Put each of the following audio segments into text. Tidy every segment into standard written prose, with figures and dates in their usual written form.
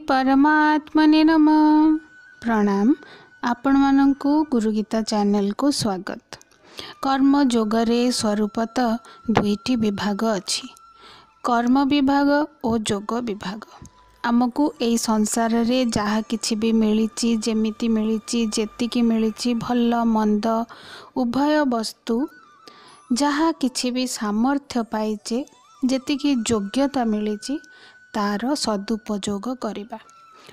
परमात्मने नमः। प्रणाम। आपण मानंकु गुरुगीता चैनल को स्वागत। कर्म जोगरे स्वरूपत दुईटी विभाग अछि, कर्म विभाग और जोग विभाग। आमको एई संसार रे जहा किछि भी मिलिछि, जेमिति मिलिछि, जेतिकी मिलिछि, भल मंद उभय वस्तु जहा किछि भी सामर्थ्य पाइचे, जेतिकी योग्यता मिलिछि तार सदुपयोग करिबा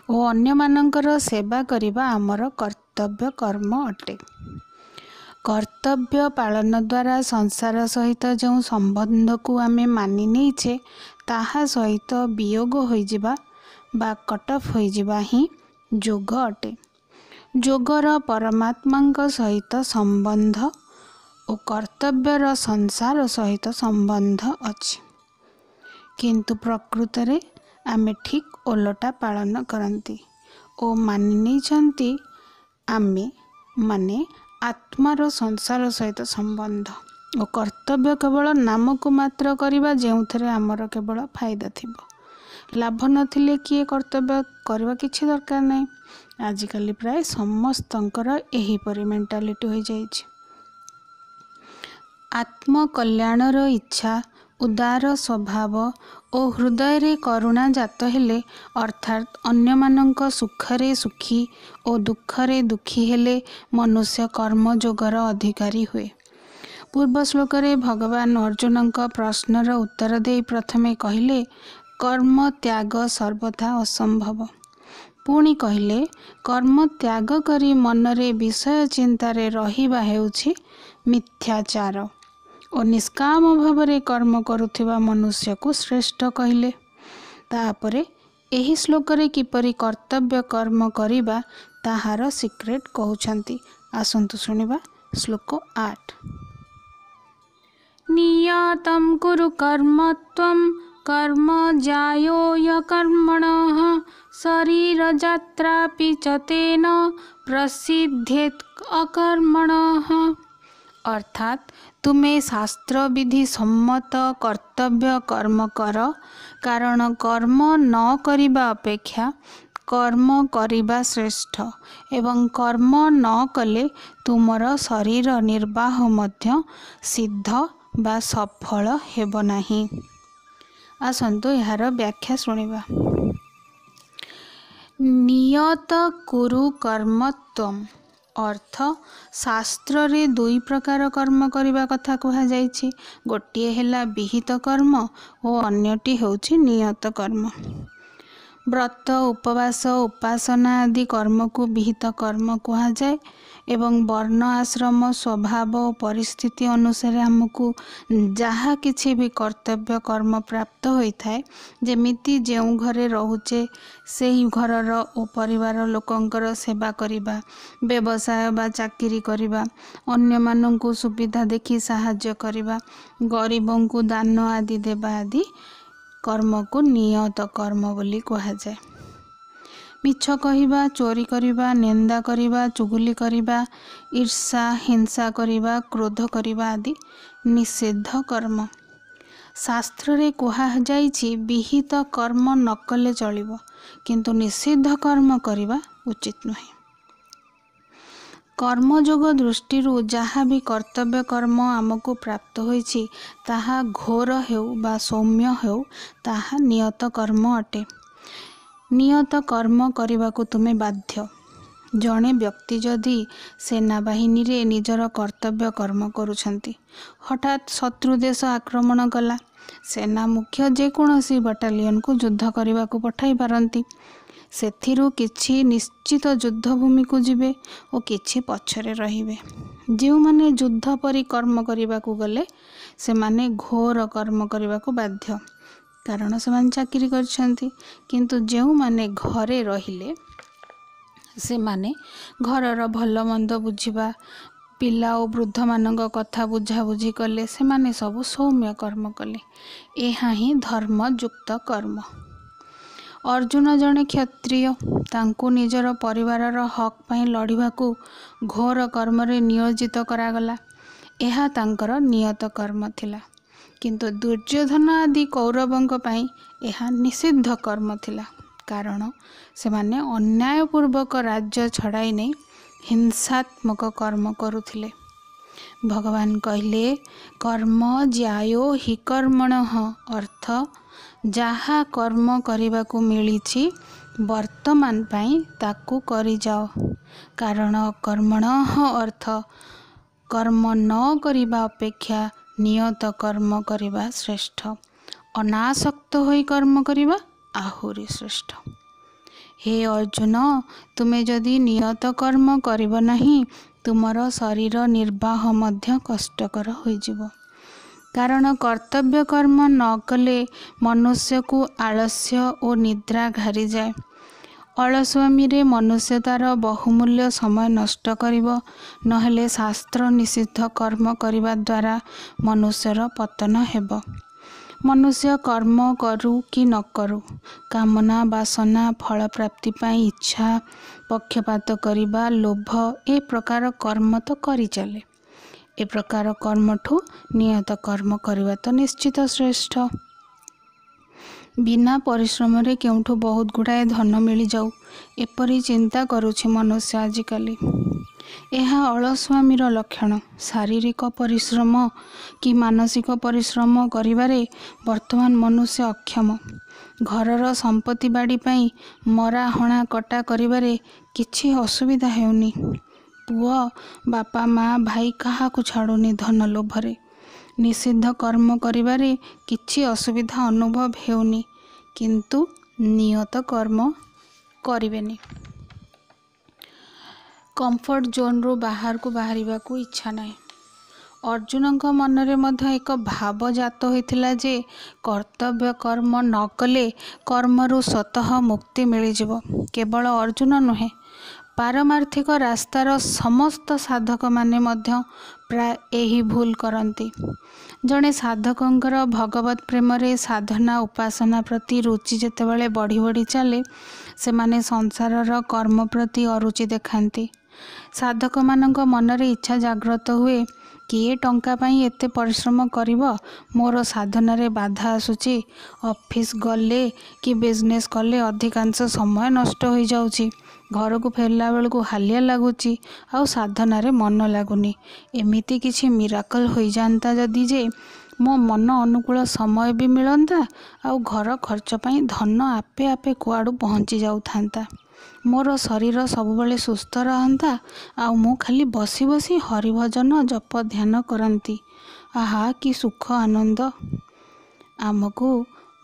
और अन्य मानकर सेवा करिबा आमर कर्तव्य कर्म अटे। कर्तव्य पालन द्वारा संसार सहित जो संबंध को आमे मानि नैछे ताहा सहित वियोग होइजिबा बा कट ऑफ होइजिबा ही जोग अटे। जोगर परमात्मा सहित संबंध और कर्तव्यर संसार सहित संबंध अछि, किंतु प्रकृत रे आमे ठीक ओलटा पालन करती और मानि नहीं आमे माने आत्मार संसार सहित संबंध और कर्तव्य केवल नाम को मात्र करिबा जेउथरे आमर केवल फायदा थिबो। लाभ नथिले किए कर्तव्य करबा किछि दरकार नहीं। आजिकल प्राय समस्तंकर एही परि मेंटालिटी हो जाइछि। आत्म कल्याणर इच्छा, उदार स्वभाव और हृदय रे करुणा जात हेले, अर्थात अन्य मानंक सुखरे सुखी और दुखरे दुखी हेले मनुष्य कर्म जोगर अधिकारी हुए। पूर्व श्लोक रे भगवान अर्जुन प्रश्नर उत्तर दे प्रथमे कहिले कर्म त्याग सर्वथा असंभव। पुणी कहिले कर्म त्याग करी मनरे विषय चिंतारे रहिबा हेउछि मिथ्याचार और निष्काम भावरे कर्म करुथिबा मनुष्य को श्रेष्ठ कहिले। तापरे एही श्लोक रे किपरि कर्तव्य कर्म करिबा ताहार सिक्रेट कहउछंती। आसंतु सुनिबा श्लोक 8। नियतं कुरु कर्म त्वं कर्म जायोय कर्मणः शरीरजात्रापि च तेन प्रसिद्धेत् अकर्मणः। अर्थात तुम्हें शास्त्र विधि सम्मत कर्तव्य कर्म कर, कारण कर्म न करिबा अपेक्षा कर्म करिबा श्रेष्ठ एवं कर्म न कले तुमर शरीर निर्वाह मध्य सिद्ध बा सफल हेब नाही। आसंतु यार व्याख्या सुनिबा। नियत कुरु कर्मत्वम अर्थ शास्त्र रे दुई प्रकार कर्म करिबा कथा कहा जाइछि। गोटिए हेला विहित कर्म और अन्यटी होछि नियत कर्म। व्रत उपवास उपासना आदि कर्म को विहित कर्म कहा जाए एवं वर्ण आश्रम स्वभाव और परिस्थिति अनुसार हमको जहाँ किछि भी कर्तव्य कर्म प्राप्त होइथाए, जेमिति जेउ घरे रहुचे सेही घरर ओ परिवार लोकंकर सेवा करिबा, व्यवसाय बा चाकरी करिबा, अन्य मानंकु सुविधा देखि साहाय्य करिबा, गरीबों को दान आदि देबा आदि कर्म को नियत कर्म बोली कहा जाए। मिछ कहिबा, चोरी करिबा, निंदा करिबा, चुगली करिबा, ईर्षा हिंसा करिबा, क्रोध करिबा आदि निषिद्ध कर्म। शास्त्र रे कहा जाइछि विहित कर्म न कले चलिबो, किंतु निषिद्ध कर्म करिबा उचित नुहे। कर्मयोग दृष्टि जहाँ भी कर्तव्य कर्म आमको प्राप्त होइछि ताहा घोर हेउ बा सौम्य हेउ ताहा नियत कर्म अटे। नियत कर्म करने को तुम्हें बाध्य। जड़े व्यक्ति जदि सेनाबाहिनी रे निजर कर्तव्य कर्म करुछंती, हठात शत्रु देश आक्रमण कला, सेना मुख्य जेकोसी बटालियन को युद्ध करने को पठाई पारंती। सेथिरु किछि निश्चित युद्धभूमि को जिबे और किछि पछरे रहिबे। जो माने युद्ध परि कर्म करने को गले से माने घोर कर्म करने को बाध्य, कारण से चाकरी करछंती। किंतु जो माने घरे रहिले से माने घरर भल मंद बुझिबा, पिला और वृद्ध मानक कथा बुझाबुझी कले, से माने सब सौम्य कर्म कले। एहा ही धर्म युक्त कर्म। अर्जुन जड़े क्षत्रिय, तांको निजर परिवारर हक पई लड़िबाकू घोर कर्म रे नियोजित करागला। एहा तांकर नियत कर्म थिला। किंतु दुर्योधन आदि कौरवों पई एहा निषिद्ध कर्म थिला, କାରଣ ସେମାନେ ଅନ୍ୟାୟପୂର୍ବକ ରାଜ୍ୟ ଛଡ଼ାଇ ନେଇ ହିଂସାତ୍ମକ କର୍ମ କରୁଥିଲେ। ଭଗବାନ କହିଲେ, କର୍ମ ଜ୍ୟାୟୋ ହି କର୍ମଣଃ, ଅର୍ଥ ଯାହା କର୍ମ କରିବାକୁ ମିଳିଛି ବର୍ତ୍ତମାନ ପାଇଁ ତାକୁ କରିଯାଅ। କାରଣ କର୍ମଣଃ ଅର୍ଥ କର୍ମ ନ କରିବା ଅପେକ୍ଷା ନିୟତ କର୍ମ କରିବା ଶ୍ରେଷ୍ଠ। ଅନାସକ୍ତ ହୋଇ କର୍ମ କରିବା ଆହୁରି ଶ୍ରେଷ୍ଠ। ହେ ଅର୍ଜୁନ, ତୁମେ ଯଦି ନିୟତ କର୍ମ କରିବ ନାହିଁ, ତୁମର ଶରୀର ନିର୍ବାହ ମଧ୍ୟ କଷ୍ଟକର ହୋଇଯିବ। କାରଣ କର୍ତ୍ତବ୍ୟ କର୍ମ ନ କଲେ ମନୁଷ୍ୟକୁ ଆଳସ୍ୟ ଓ ନିଦ୍ରା ଘାରିଯାଏ। ଅଳସୁଆମୀରେ ମନୁଷ୍ୟ ତାର ବହୁମୂଲ୍ୟ ସମୟ ନଷ୍ଟ କରିବ। ନହେଲେ ଶାସ୍ତ୍ର ନିଷିଦ୍ଧ କର୍ମ କରିବା ଦ୍ୱାରା ମନୁଷ୍ୟର ପତନ ହେବ। ମନୁଷ୍ୟ କର୍ମ କରୁ କି ନ କରୁ, କାମନା ବାସନା ଫଳ ପ୍ରାପ୍ତି ପାଇଁ ଇଚ୍ଛା, ପକ୍ଷପାତ କରିବା, ଲୋଭ ଏ ପ୍ରକାର କର୍ମ ତ କରିଚାଲେ। ଏ ପ୍ରକାର କର୍ମଠୁ ନିୟତ କର୍ମ କରିବା ତ ନିଶ୍ଚିତ ଶ୍ରେଷ୍ଠ। ବିନା ପରିଶ୍ରମରେ କେଉଁଠୁ ବହୁତ ଗୁଡ଼ାଏ ଧନ ମିଳିଯାଉ, ଏପରି ଚିନ୍ତା କରୁଛି ମନୁଷ୍ୟ ଆଜିକାଲି। ଏହା ଅଳସୁଆମୀର ଲକ୍ଷଣ। ଶାରୀରିକ ପରିଶ୍ରମ କି ମାନସିକ ପରିଶ୍ରମ କରିବାରେ ବର୍ତ୍ତମାନ ମନୁଷ୍ୟ ଅକ୍ଷମ। ଘରର ସମ୍ପତ୍ତି ବାଡ଼ି ପାଇଁ ମରା ହଣା କଟା କରିବାରେ କିଛି ଅସୁବିଧା ହେଉନି। ପୁଅ ବାପା ମା ଭାଇ କାହାକୁ ଛାଡ଼ୁନି ଧନ ଲୋଭରେ। ନିଷିଦ୍ଧ କର୍ମ କରିବାରେ କିଛି ଅସୁବିଧା ଅନୁଭବ ହେଉନି, କିନ୍ତୁ ନିୟତ କର୍ମ କରିବେନି। କମ୍ଫର୍ଟ ଜୋନ୍ରୁ ବାହାରକୁ ବାହାରିବାକୁ ଇଚ୍ଛା ନାହିଁ। ଅର୍ଜୁନଙ୍କ ମନରେ ମଧ୍ୟ ଏକ ଭାବ ଜାତ ହୋଇଥିଲା ଯେ କର୍ତ୍ତବ୍ୟ କର୍ମ ନ କଲେ କର୍ମରୁ ସ୍ୱତଃ ମୁକ୍ତି ମିଳିଯିବ। କେବଳ ଅର୍ଜୁନ ନୁହେଁ, ପାରମାର୍ଥିକ ରାସ୍ତାର ସମସ୍ତ ସାଧକମାନେ ମଧ୍ୟ ପ୍ରାୟ ଏହି ଭୁଲ କରନ୍ତି। ଜଣେ ସାଧକଙ୍କର ଭଗବତ ପ୍ରେମରେ ସାଧନା ଉପାସନା ପ୍ରତି ରୁଚି ଯେତେବେଳେ ବଢ଼ି ବଢ଼ି ଚାଲେ, ସେମାନେ ସଂସାରର କର୍ମ ପ୍ରତି ଅରୁଚି ଦେଖାନ୍ତି। ସାଧକମାନଙ୍କ ମନରେ ଇଚ୍ଛା ଜାଗ୍ରତ ହୁଏ, କିଏ ଟଙ୍କା ପାଇଁ ଏତେ ପରିଶ୍ରମ କରିବ? ମୋର ସାଧନାରେ ବାଧା ଆସୁଛି। ଅଫିସ ଗଲେ କି ବିଜନେସ୍ କଲେ ଅଧିକାଂଶ ସମୟ ନଷ୍ଟ ହୋଇଯାଉଛି। ଘରକୁ ଫେରିଲା ବେଳକୁ ହାଲିଆ ଲାଗୁଛି, ଆଉ ସାଧନାରେ ମନ ଲାଗୁନି। ଏମିତି କିଛି ମିରାକଲ ହୋଇଯାଆନ୍ତା ଯଦି ଯେ ମୋ ମନ ଅନୁକୂଳ ସମୟ ବି ମିଳନ୍ତା, ଆଉ ଘର ଖର୍ଚ୍ଚ ପାଇଁ ଧନ ଆପେ ଆପେ କୁଆଡ଼ୁ ପହଞ୍ଚି ଯାଉଥାନ୍ତା। ମୋର ଶରୀର ସବୁବେଳେ ସୁସ୍ଥ ରହନ୍ତା, ଆଉ ମୁଁ ଖାଲି ବସି ବସି ହରିଭଜନ ଜପ ଧ୍ୟାନ କରନ୍ତି। ଆହା କି ସୁଖ ଆନନ୍ଦ! ଆମକୁ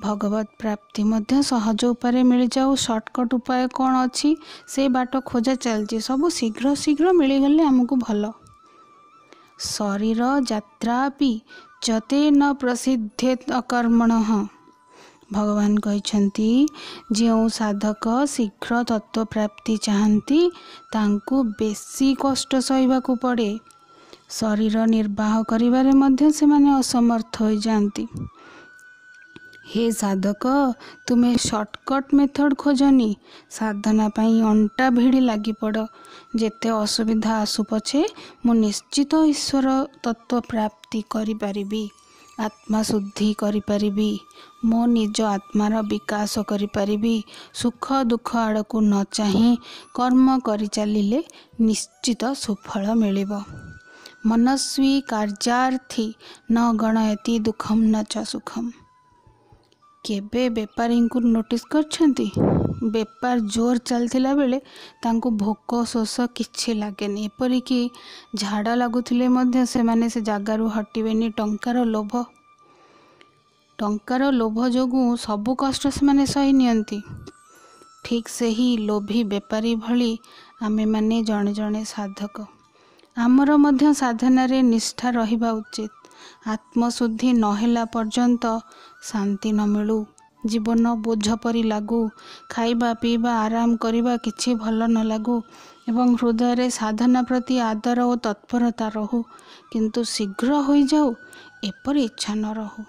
ଭଗବତ ପ୍ରାପ୍ତି ମଧ୍ୟ ସହଜ ଉପାୟରେ ମିଳିଯାଉ। ସର୍ଟକଟ୍ ଉପାୟ କ'ଣ ଅଛି? ସେ ବାଟ ଖୋଜା ଚାଲିଛି। ସବୁ ଶୀଘ୍ର ଶୀଘ୍ର ମିଳିଗଲେ ଆମକୁ ଭଲ। ଶରୀର ଯାତ୍ରାପି ଯତେ ନ ପ୍ରସିଦ୍ଧେତ୍ ଅକର୍ମଣଃ। ଭଗବାନ କହିଛନ୍ତି, ଯେଉଁ ସାଧକ ଶୀଘ୍ର ତତ୍ତ୍ୱପ୍ରାପ୍ତି ଚାହାନ୍ତି ତାଙ୍କୁ ବେଶୀ କଷ୍ଟ ସହିବାକୁ ପଡ଼େ। ଶରୀର ନିର୍ବାହ କରିବାରେ ମଧ୍ୟ ସେମାନେ ଅସମର୍ଥ ହୋଇଯାଆନ୍ତି। ହେ ସାଧକ, ତୁମେ ସର୍ଟକଟ୍ ମେଥଡ଼ ଖୋଜନି। ସାଧନା ପାଇଁ ଅଣ୍ଟା ଭିଡ଼ି ଲାଗିପଡ଼। ଯେତେ ଅସୁବିଧା ଆସୁ ପଛେ ମୁଁ ନିଶ୍ଚିତ ଈଶ୍ୱର ତତ୍ତ୍ୱ ପ୍ରାପ୍ତି କରିପାରିବି, ଆତ୍ମା ଶୁଦ୍ଧି କରିପାରିବି, ମୋ ନିଜ ଆତ୍ମାର ବିକାଶ କରିପାରିବି। ସୁଖ ଦୁଃଖ ଆଡ଼କୁ ନ ଚାହିଁ କର୍ମ କରିଚାଲିଲେ ନିଶ୍ଚିତ ସୁଫଳ ମିଳିବ। ମନସ୍ୱୀ କାର୍ଯ୍ୟାର୍ଥୀ ନ ଗଣୟତି ଦୁଃଖମ୍ ନ ଚ ସୁଖମ୍। କେବେ ବେପାରୀଙ୍କୁ ନୋଟିସ୍ କରିଛନ୍ତି? ବେପାର ଜୋର ଚାଲିଥିଲା ବେଳେ ତାଙ୍କୁ ଭୋକ ଶୋଷ କିଛି ଲାଗେନି। ଏପରିକି ଝାଡ଼ା ଲାଗୁଥିଲେ ମଧ୍ୟ ସେମାନେ ସେ ଜାଗାରୁ ହଟିବେନି। ଟଙ୍କାର ଲୋଭ ଯୋଗୁଁ ସବୁ କଷ୍ଟ ସେମାନେ ସହି ନିଅନ୍ତି। ଠିକ୍ ସେହି ଲୋଭୀ ବେପାରୀ ଭଳି ଆମେମାନେ ଜଣେ ଜଣେ ସାଧକ। ଆମର ମଧ୍ୟ ସାଧନାରେ ନିଷ୍ଠା ରହିବା ଉଚିତ। ଆତ୍ମଶୁଦ୍ଧି ନ ହେଲା ପର୍ଯ୍ୟନ୍ତ ଶାନ୍ତି ନ ମିଳୁ, ଜୀବନ ବୋଝ ପରି ଲାଗୁ, ଖାଇବା ପିଇବା ଆରାମ କରିବା କିଛି ଭଲ ନ ଲାଗୁ ଏବଂ ହୃଦୟରେ ସାଧନା ପ୍ରତି ଆଦର ଓ ତତ୍ପରତା ରହୁ, କିନ୍ତୁ ଶୀଘ୍ର ହୋଇଯାଉ ଏପରି ଇଚ୍ଛା ନ ରହୁ।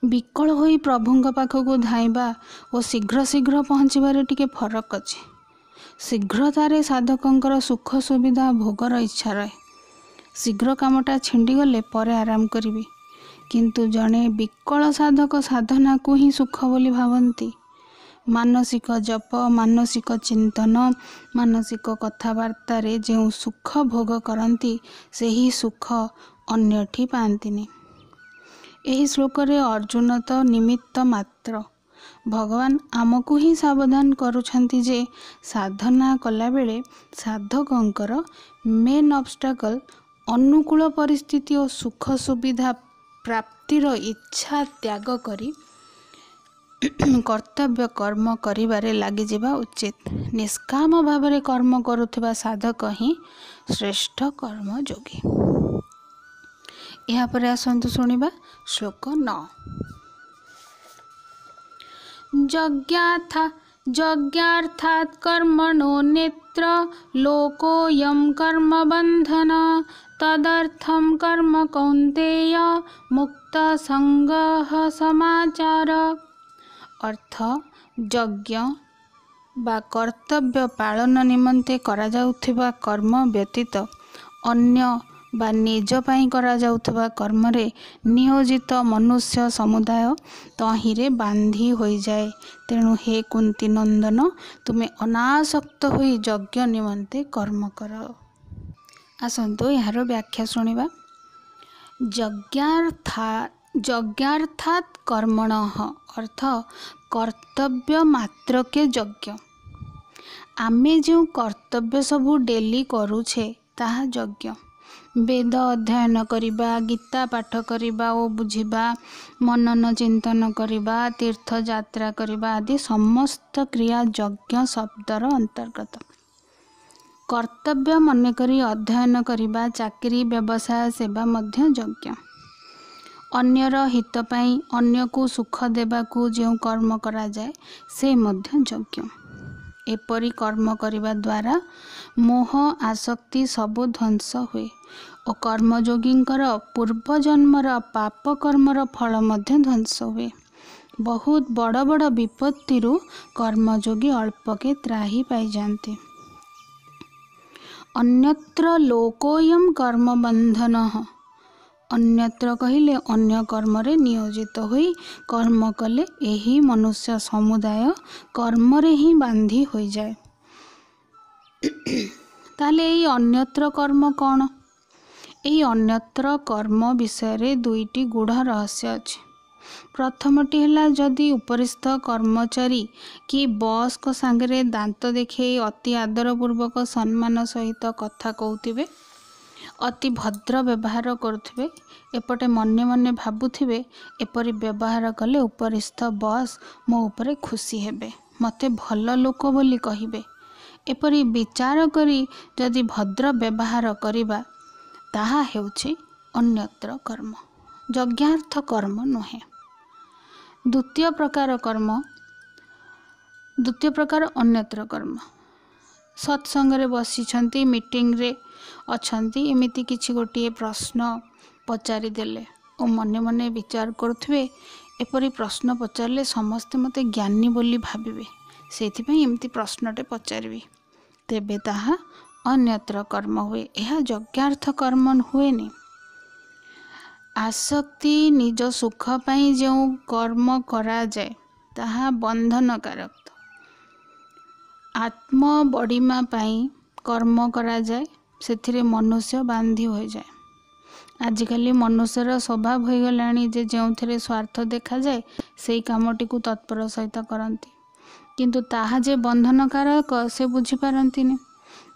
ବିକଳ ହୋଇ ପ୍ରଭୁଙ୍କ ପାଖକୁ ଧାଇଁବା ଓ ଶୀଘ୍ର ଶୀଘ୍ର ପହଞ୍ଚିବାରେ ଟିକେ ଫରକ ଅଛି। ଶୀଘ୍ରତାରେ ସାଧକଙ୍କର ସୁଖ ସୁବିଧା ଭୋଗର ଇଚ୍ଛା ରହେ। ଶୀଘ୍ର କାମଟା ଛିଣ୍ଡିଗଲେ ପରେ ଆରାମ କରିବି। କିନ୍ତୁ ଜଣେ ବିକଳ ସାଧକ ସାଧନାକୁ ହିଁ ସୁଖ ବୋଲି ଭାବନ୍ତି। ମାନସିକ ଜପ, ମାନସିକ ଚିନ୍ତନ, ମାନସିକ କଥାବାର୍ତ୍ତାରେ ଯେଉଁ ସୁଖ ଭୋଗ କରନ୍ତି ସେହି ସୁଖ ଅନ୍ୟଠି ପାଆନ୍ତିନି। ଏହି ଶ୍ଲୋକରେ ଅର୍ଜୁନ ତ ନିମିତ୍ତ ମାତ୍ର। ଭଗବାନ ଆମକୁ ହିଁ ସାବଧାନ କରୁଛନ୍ତି ଯେ ସାଧନା କଲାବେଳେ ସାଧକଙ୍କର ମେନ୍ ଅବଷ୍ଟାକଲ୍ ଅନୁକୂଳ ପରିସ୍ଥିତି ଓ ସୁଖ ସୁବିଧା ପ୍ରାପ୍ତିର ଇଚ୍ଛା ତ୍ୟାଗ କରି କର୍ତ୍ତବ୍ୟ କର୍ମ କରିବାରେ ଲାଗିଯିବା ଉଚିତ। ନିଷ୍କାମ ଭାବରେ କର୍ମ କରୁଥିବା ସାଧକ ହିଁ ଶ୍ରେଷ୍ଠ କର୍ମଯୋଗୀ। ଏହାପରେ ଆସନ୍ତୁ ଶୁଣିବା ଶ୍ଲୋକ 9। ଯଜ୍ଞାର୍ଥାତ୍ କର୍ମଣୋ ନେତ୍ର ଲୋकोऽयं କର୍ମ ବନ୍ଧନ ତଦರ್ಥଂ କର୍ମ କୌନ୍ତେୟ ମୁକ୍ତ ସଂଗଃ ସମାଚାର। ଅର୍ଥ, ଯଜ୍ଞ ବା କର୍ତ୍ତବ୍ୟ ପାଳନ ନିମନ୍ତେ କରାଯାଉଥିବା କର୍ମ ବ୍ୟତୀତ ଅନ୍ୟ ବା ନିଜ ପାଇଁ କରାଯାଉଥିବା କର୍ମରେ ନିୟୋଜିତ ମନୁଷ୍ୟ ସମୁଦାୟ ତହିଁରେ ବାନ୍ଧି ହୋଇଯାଏ। ତେଣୁ ହେ କୁନ୍ତୀ ନନ୍ଦନ, ତୁମେ ଅନାସକ୍ତ ହୋଇ ଯଜ୍ଞ ନିମନ୍ତେ କର୍ମ କର। ଆସନ୍ତୁ ଏହାର ବ୍ୟାଖ୍ୟା ଶୁଣିବା। ଯଜ୍ଞାର୍ଥାତ୍ କର୍ମଣଃ ଅର୍ଥ କର୍ତ୍ତବ୍ୟ ମାତ୍ରକେ ଯଜ୍ଞ। ଆମେ ଯେଉଁ କର୍ତ୍ତବ୍ୟ ସବୁ ଡେଲି କରୁଛେ ତାହା ଯଜ୍ଞ। ବେଦ ଅଧ୍ୟୟନ କରିବା, ଗୀତା ପାଠ କରିବା ଓ ବୁଝିବା, ମନନ ଚିନ୍ତନ କରିବା, ତୀର୍ଥଯାତ୍ରା କରିବା ଆଦି ସମସ୍ତ କ୍ରିୟା ଯଜ୍ଞ ଶବ୍ଦର ଅନ୍ତର୍ଗତ। କର୍ତ୍ତବ୍ୟ ମନେକରି ଅଧ୍ୟୟନ କରିବା, ଚାକିରି, ବ୍ୟବସାୟ, ସେବା ମଧ୍ୟ ଯଜ୍ଞ। ଅନ୍ୟର ହିତ ପାଇଁ ଅନ୍ୟକୁ ସୁଖ ଦେବାକୁ ଯେଉଁ କର୍ମ କରାଯାଏ ସେ ମଧ୍ୟ ଯଜ୍ଞ। ଏପରି କର୍ମ କରିବା ଦ୍ୱାରା ମୋହ ଆସକ୍ତି ସବୁ ଧ୍ୱଂସ ହୁଏ ଓ କର୍ମଯୋଗୀଙ୍କର ପୂର୍ବଜନ୍ମର ପାପ କର୍ମର ଫଳ ମଧ୍ୟ ଧ୍ୱଂସ ହୁଏ। ବହୁତ ବଡ଼ ବଡ଼ ବିପତ୍ତିରୁ କର୍ମଯୋଗୀ ଅଳ୍ପକେ ତ୍ରାହି ପାଇଯାନ୍ତି। ଅନ୍ୟତ୍ର ଲୋକୋऽୟଂ କର୍ମ ବନ୍ଧନଃ। ଅନ୍ୟତ୍ର କହିଲେ ଅନ୍ୟ କର୍ମରେ ନିୟୋଜିତ ହୋଇ କର୍ମ କଲେ ଏହି ମନୁଷ୍ୟ ସମୁଦାୟ କର୍ମରେ ହିଁ ବାନ୍ଧି ହୋଇଯାଏ। ତାହେଲେ ଏହି ଅନ୍ୟତ୍ର କର୍ମ କ'ଣ? ଏହି ଅନ୍ୟତ୍ର କର୍ମ ବିଷୟରେ ଦୁଇଟି ଗୂଢ଼ ରହସ୍ୟ ଅଛି। ପ୍ରଥମଟି ହେଲା, ଯଦି ଉପରିସ୍ଥ କର୍ମଚାରୀ କି ବସ୍ଙ୍କ ସାଙ୍ଗରେ ଦାନ୍ତ ଦେଖାଇ ଅତି ଆଦରପୂର୍ବକ ସମ୍ମାନ ସହିତ କଥା କହୁଥିବେ, ଅତି ଭଦ୍ର ବ୍ୟବହାର କରୁଥିବେ, ଏପଟେ ମନେ ମନେ ଭାବୁଥିବେ ଏପରି ବ୍ୟବହାର କଲେ ଉପରିସ୍ଥ ବସ୍ ମୋ ଉପରେ ଖୁସି ହେବେ, ମୋତେ ଭଲ ଲୋକ ବୋଲି କହିବେ, ଏପରି ବିଚାର କରି ଯଦି ଭଦ୍ର ବ୍ୟବହାର କରିବା, ତାହା ହେଉଛି ଅନ୍ୟତ୍ର କର୍ମ, ଯଜ୍ଞାର୍ଥ କର୍ମ ନୁହେଁ। ଦ୍ୱିତୀୟ ପ୍ରକାର ଅନ୍ୟତ୍ର କର୍ମ। ସତ୍ସଙ୍ଗରେ ବସିଛନ୍ତି, ମିଟିଂରେ ଅଛନ୍ତି, ଏମିତି କିଛି ଗୋଟିଏ ପ୍ରଶ୍ନ ପଚାରିଦେଲେ ଓ ମନେ ମନେ ବିଚାର କରୁଥିବେ ଏପରି ପ୍ରଶ୍ନ ପଚାରିଲେ ସମସ୍ତେ ମୋତେ ଜ୍ଞାନୀ ବୋଲି ଭାବିବେ, ସେଇଥିପାଇଁ ଏମିତି ପ୍ରଶ୍ନଟେ ପଚାରିବି, ତେବେ ତାହା ଅନ୍ୟତ୍ର କର୍ମ ହୁଏ। ଏହା ଯଜ୍ଞାର୍ଥ କର୍ମ ହୁଏନି। ଆସକ୍ତି ନିଜ ସୁଖ ପାଇଁ ଯେଉଁ କର୍ମ କରାଯାଏ ତାହା ବନ୍ଧନକାରକ। ଆତ୍ମ ବଡ଼ିମା ପାଇଁ କର୍ମ କରାଯାଏ, ସେଥିରେ ମନୁଷ୍ୟ ବାନ୍ଧି ହୋଇଯାଏ। ଆଜିକାଲି ମନୁଷ୍ୟର ସ୍ୱଭାବ ହୋଇଗଲାଣି ଯେ ଯେଉଁଥିରେ ସ୍ୱାର୍ଥ ଦେଖାଯାଏ ସେହି କାମଟିକୁ ତତ୍ପର ସହିତ କରନ୍ତି, କିନ୍ତୁ ତାହା ଯେ ବନ୍ଧନକାରକ ସେ ବୁଝିପାରନ୍ତିନି।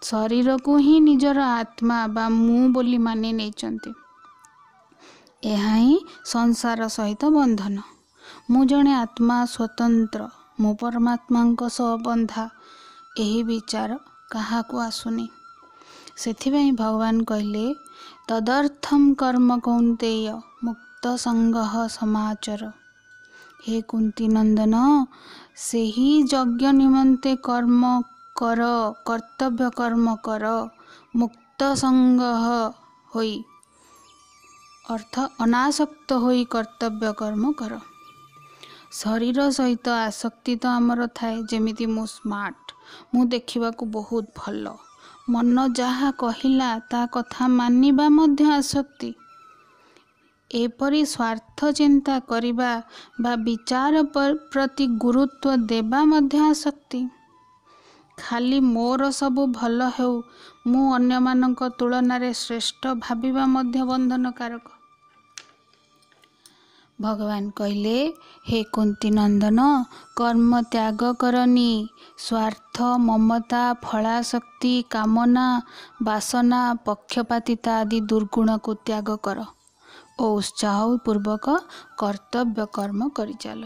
ଶରୀରକୁ ହିଁ ନିଜର ଆତ୍ମା ବା ମୁଁ ବୋଲି ମାନି ନେଇଛନ୍ତି। ଏହା ହିଁ ସଂସାର ସହିତ ବନ୍ଧନ। ମୁଁ ଜଣେ ଆତ୍ମା ସ୍ୱତନ୍ତ୍ର, ମୁଁ ପରମାତ୍ମାଙ୍କ ସହ ବନ୍ଧା, ଏହି ବିଚାର କାହାକୁ ଆସୁନି। ସେଥିପାଇଁ ଭଗବାନ କହିଲେ, ତଦರ್ಥଂ କର୍ମ କୌନ୍ତେୟ ମୁକ୍ତ ସଂଗଃ ସମାଚର। ହେ କୁନ୍ତୀ ନନ୍ଦନ, ସେହି ଯଜ୍ଞ ନିମନ୍ତେ କର୍ମ କର, କର୍ତ୍ତବ୍ୟ କର୍ମ କର, ମୁକ୍ତ ସଂଗଃ ହୋଇ ଅର୍ଥ ଅନାସକ୍ତ ହୋଇ କର୍ତ୍ତବ୍ୟ କର୍ମ କର। ଶରୀର ସହିତ ଆସକ୍ତି ତ ଆମର ଥାଏ, ଯେମିତି ମୁଁ ସ୍ମାର୍ଟ, ମୁଁ ଦେଖିବାକୁ ବହୁତ ଭଲ, ମନ ଯାହା କହିଲା ତା କଥା ମାନିବା ମଧ୍ୟ ଆସକ୍ତି। ଏପରି ସ୍ୱାର୍ଥ ସ୍ୱାର୍ଥ ଚିନ୍ତା କରିବା ବା ବିଚାର ପ୍ରତି ଗୁରୁତ୍ୱ ଦେବା ମଧ୍ୟ ଆସକ୍ତି। ଖାଲି ମୋର ସବୁ ଭଲ ହେଉ, ମୁଁ ଅନ୍ୟମାନଙ୍କ ତୁଳନାରେ ଶ୍ରେଷ୍ଠ ଭାବିବା ମଧ୍ୟ ବନ୍ଧନକାରକ। ଭଗବାନ କହିଲେ, ହେ କୁନ୍ତୀ ନନ୍ଦନ, କର୍ମ ତ୍ୟାଗ କରନି। ସ୍ୱାର୍ଥ, ମମତା, ଫଳାସକ୍ତି, କାମନା, ବାସନା, ପକ୍ଷପାତିତା ଆଦି ଦୁର୍ଗୁଣକୁ ତ୍ୟାଗ କର ଓ ଉତ୍ସାହ ପୂର୍ବକ କର୍ତ୍ତବ୍ୟ କର୍ମ କରିଚାଲ।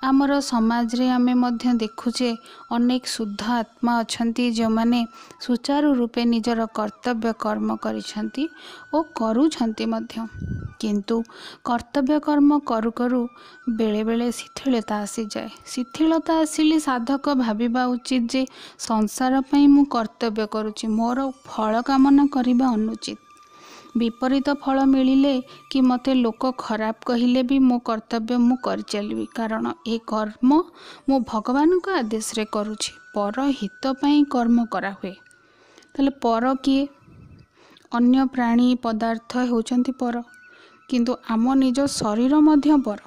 ଆମର ସମାଜରେ ଆମେ ମଧ୍ୟ ଦେଖୁଛେ ଅନେକ ଶୁଦ୍ଧ ଆତ୍ମା ଅଛନ୍ତି ଯେଉଁମାନେ ସୁଚାରୁ ରୂପେ ନିଜର କର୍ତ୍ତବ୍ୟ କର୍ମ କରିଛନ୍ତି ଓ କରୁଛନ୍ତି ମଧ୍ୟ। କିନ୍ତୁ କର୍ତ୍ତବ୍ୟ କର୍ମ କରୁ କରୁ ବେଳେବେଳେ ଶିଥିଳତା ଆସିଯାଏ। ଶିଥିଳତା ଆସିଲେ ସାଧକ ଭାବିବା ଉଚିତ ଯେ ସଂସାର ପାଇଁ ମୁଁ କର୍ତ୍ତବ୍ୟ କରୁଛି, ମୋର ଫଳ କାମନା କରିବା ଅନୁଚିତ। ବିପରୀତ ଫଳ ମିଳିଲେ କି ମୋତେ ଲୋକ ଖରାପ କହିଲେ ବି ମୋ କର୍ତ୍ତବ୍ୟ ମୁଁ କରିଚାଲିବି, କାରଣ ଏ କର୍ମ ମୁଁ ଭଗବାନଙ୍କ ଆଦେଶରେ କରୁଛି। ପର ହିତ ପାଇଁ କର୍ମ କରାହୁଏ। ତାହେଲେ ପର କିଏ? ଅନ୍ୟ ପ୍ରାଣୀ ପଦାର୍ଥ ହେଉଛନ୍ତି ପର, କିନ୍ତୁ ଆମ ନିଜ ଶରୀର ମଧ୍ୟ ପର।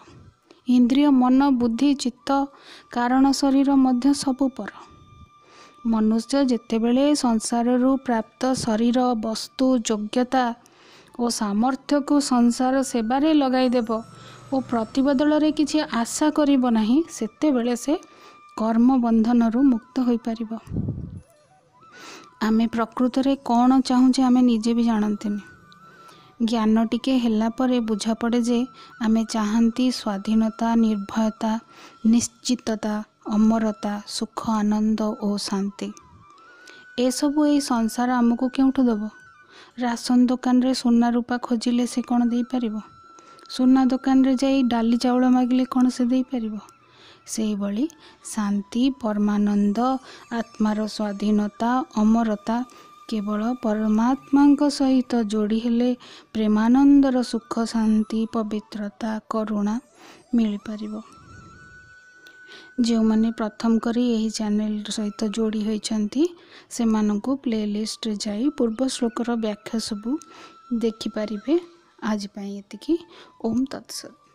ଇନ୍ଦ୍ରିୟ, ମନ, ବୁଦ୍ଧି, ଚିତ୍ତ, କାରଣ ଶରୀର ମଧ୍ୟ ସବୁ ପର। ମନୁଷ୍ୟ ଯେତେବେଳେ ସଂସାରରୁ ପ୍ରାପ୍ତ ଶରୀର, ବସ୍ତୁ, ଯୋଗ୍ୟତା ଓ ସାମର୍ଥ୍ୟକୁ ସଂସାର ସେବାରେ ଲଗାଇଦେବ ଓ ପ୍ରତିବଦଳରେ କିଛି ଆଶା କରିବ ନାହିଁ, ସେତେବେଳେ ସେ କର୍ମ ବନ୍ଧନରୁ ମୁକ୍ତ ହୋଇପାରିବ। ଆମେ ପ୍ରକୃତରେ କ'ଣ ଚାହୁଁଛେ ଆମେ ନିଜେ ବି ଜାଣନ୍ତିନି। ଜ୍ଞାନ ଟିକେ ହେଲା ପରେ ବୁଝାପଡ଼େ ଯେ ଆମେ ଚାହାନ୍ତି ସ୍ୱାଧୀନତା, ନିର୍ଭୟତା, ନିଶ୍ଚିତତା, ଅମରତା, ସୁଖ, ଆନନ୍ଦ ଓ ଶାନ୍ତି। ଏସବୁ ଏଇ ସଂସାର ଆମକୁ କେଉଁଠୁ ଦେବ? ରାସନ ଦୋକାନରେ ସୁନା ରୂପା ଖୋଜିଲେ ସେ କ'ଣ ଦେଇପାରିବ? ସୁନା ଦୋକାନରେ ଯାଇ ଡାଲି ଚାଉଳ ମାଗିଲେ କ'ଣ ସେ ଦେଇପାରିବ? ସେହିଭଳି ଶାନ୍ତି, ପରମାନନ୍ଦ, ଆତ୍ମାର ସ୍ୱାଧୀନତା, ଅମରତା କେବଳ ପରମାତ୍ମାଙ୍କ ସହିତ ଯୋଡ଼ି ହେଲେ ପ୍ରେମାନନ୍ଦର ସୁଖ, ଶାନ୍ତି, ପବିତ୍ରତା, କରୁଣା ମିଳିପାରିବ। ଯେଉଁମାନେ ପ୍ରଥମ କରି ଏହି ଚ୍ୟାନେଲ ସହିତ ଯୋଡ଼ି ହୋଇଛନ୍ତି ସେମାନଙ୍କୁ ପ୍ଲେଲିଷ୍ଟରେ ଯାଇ ପୂର୍ବ ଶ୍ଲୋକର ବ୍ୟାଖ୍ୟା ସବୁ ଦେଖିପାରିବେ। ଆଜି ପାଇଁ ଏତିକି। ଓମ୍ ତତ୍ସତ୍।